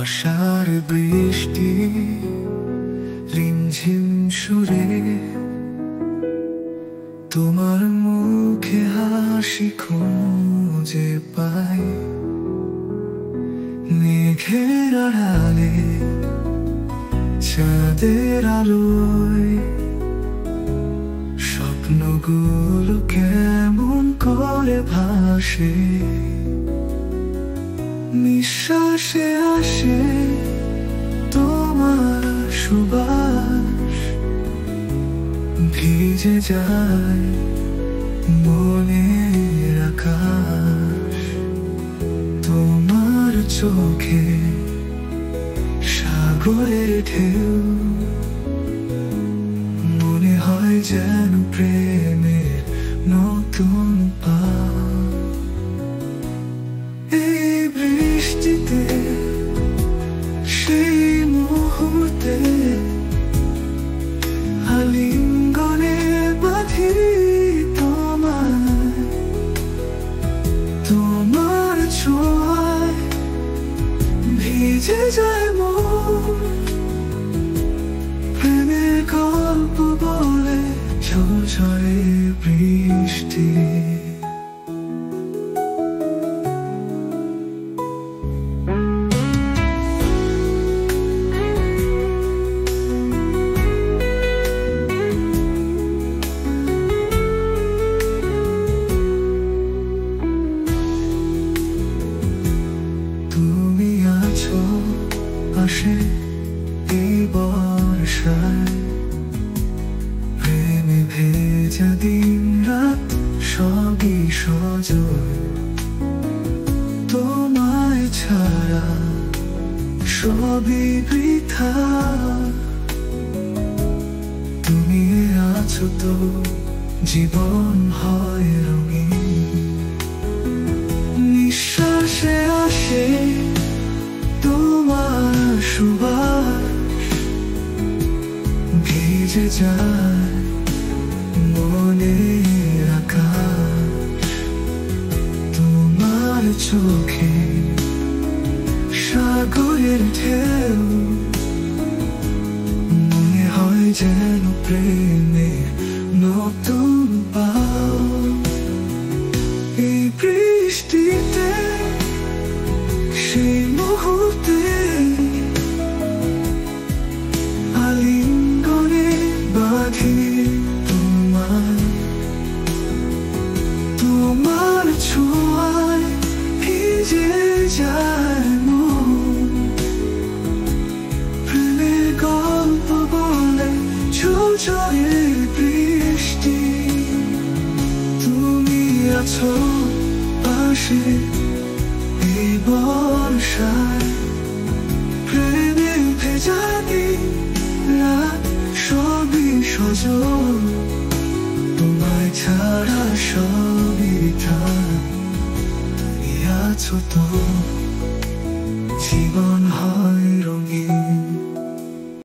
বর্ষার বৃষ্টি রিমঝিম সুরে তোমার মুখে হাসি খুঁজে পাই। মেঘের আড়ালে চাঁদের আলোয় স্বপ্নগুলো কেমন করে ভাসে। নিঃশ্বাসে আসে তোমার সুবাস, ভিজে যায় মনের আকাশ। তোমার চোখে সাগরের ঢেউ, মনে হয় যেন প্রেমের নতুন পাল। এই বৃষ্টিতে সেই মুহূর্তে আলিঙ্গনে বাঁধি তোমায়। তোমার ছোঁয়ায় ভিজে যায় মন, প্রেমের গল্প বলে ঝরঝরে বৃষ্টি। তুমি আছো পাশে এই বর্ষায়, প্রেমে ভেজা দিন রাত সবই সজল। তোমায় ছাড়া সবই বৃথা, তুমি আছো তো জীবন হয় রঙিন। নিঃশ্বাসে আসে তোমার সুবাস, ভিজে যায় মনের আকাশ। তোমার চোখে সাগরের ঢেউ, মনে হয় যেন প্রেমের নতুন পাল। এই বৃষ্টিতে সেই মুহূর্তে আলিঙ্গনে বাঁধি তোমায়। তোমার ছোঁয়ায় ভিজে যায় মন, প্রেমের গল্প বলে ঝরঝরে বৃষ্টি। তুমি আছো পাশে এই বর্ষায়, প্রেমে ভেজা দিন রাত সবই সজল। তোমায় ছাড়া সবই বৃথা, তুমি আছো তো জীবন